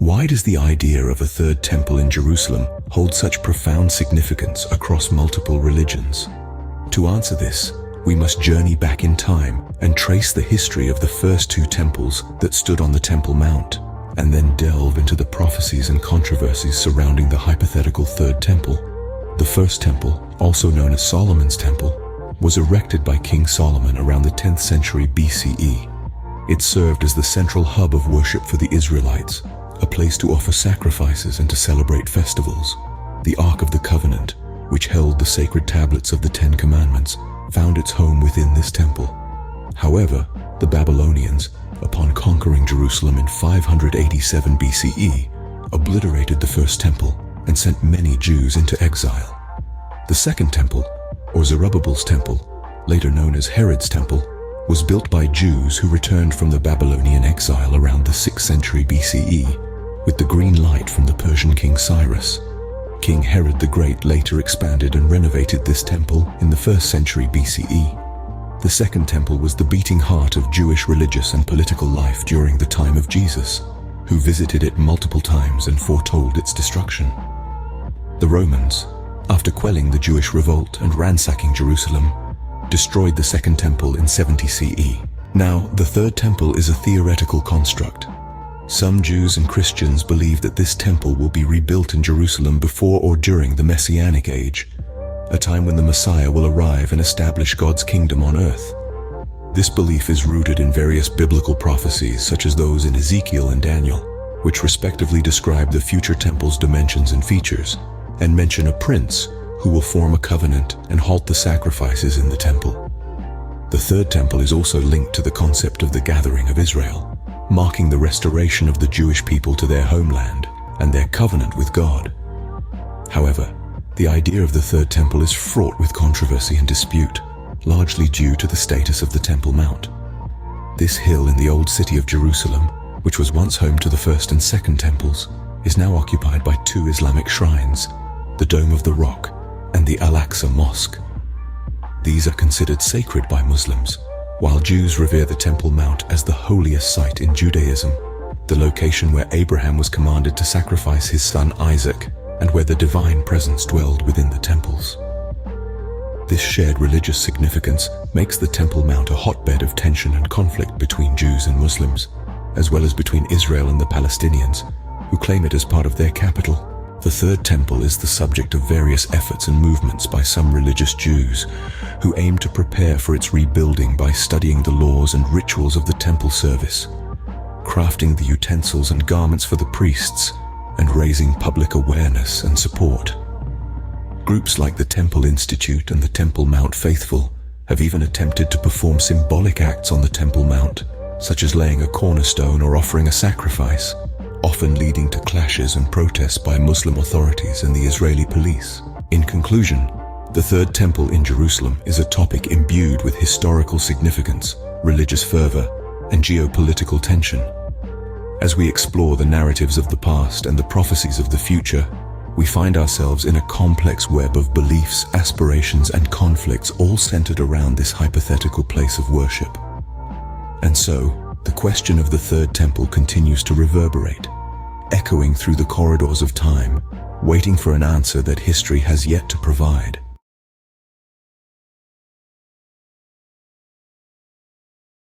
Why does the idea of a third temple in Jerusalem hold such profound significance across multiple religions? To answer this, we must journey back in time and trace the history of the first two temples that stood on the Temple Mount, and then delve into the prophecies and controversies surrounding the hypothetical third temple. The first temple, also known as Solomon's Temple, was erected by King Solomon around the 10th century BCE. It served as the central hub of worship for the Israelites, a place to offer sacrifices and to celebrate festivals. The Ark of the Covenant, which held the sacred tablets of the Ten Commandments, found its home within this temple. However, the Babylonians, upon conquering Jerusalem in 587 BCE, obliterated the first temple and sent many Jews into exile. The second temple, or Zerubbabel's temple, later known as Herod's temple, was built by Jews who returned from the Babylonian exile around the 6th century BCE, with the green light from the Persian king Cyrus. King Herod the Great later expanded and renovated this temple in the 1st century BCE. The second temple was the beating heart of Jewish religious and political life during the time of Jesus, who visited it multiple times and foretold its destruction. The Romans, after quelling the Jewish revolt and ransacking Jerusalem, destroyed the second temple in 70 CE. Now, the third temple is a theoretical construct. Some Jews and Christians believe that this temple will be rebuilt in Jerusalem before or during the Messianic Age, a time when the Messiah will arrive and establish God's kingdom on earth. This belief is rooted in various biblical prophecies, such as those in Ezekiel and Daniel, which respectively describe the future temple's dimensions and features, and mention a prince who will form a covenant and halt the sacrifices in the temple. The third temple is also linked to the concept of the gathering of Israel, marking the restoration of the Jewish people to their homeland and their covenant with God. However, the idea of the third temple is fraught with controversy and dispute, largely due to the status of the Temple Mount. This hill in the old city of Jerusalem, which was once home to the first and second temples, is now occupied by two Islamic shrines, the Dome of the Rock and the Al-Aqsa Mosque. These are considered sacred by Muslims, while Jews revere the Temple Mount as the holiest site in Judaism, the location where Abraham was commanded to sacrifice his son Isaac, and where the divine presence dwelled within the temples. This shared religious significance makes the Temple Mount a hotbed of tension and conflict between Jews and Muslims, as well as between Israel and the Palestinians, who claim it as part of their capital. The third temple is the subject of various efforts and movements by some religious Jews, who aim to prepare for its rebuilding by studying the laws and rituals of the temple service, crafting the utensils and garments for the priests, and raising public awareness and support. Groups like the Temple Institute and the Temple Mount Faithful have even attempted to perform symbolic acts on the Temple Mount, such as laying a cornerstone or offering a sacrifice, often leading to clashes and protests by Muslim authorities and the Israeli police. In conclusion, the Third Temple in Jerusalem is a topic imbued with historical significance, religious fervor, and geopolitical tension. As we explore the narratives of the past and the prophecies of the future, we find ourselves in a complex web of beliefs, aspirations, and conflicts, all centered around this hypothetical place of worship. And so, the question of the Third Temple continues to reverberate, echoing through the corridors of time, waiting for an answer that history has yet to provide.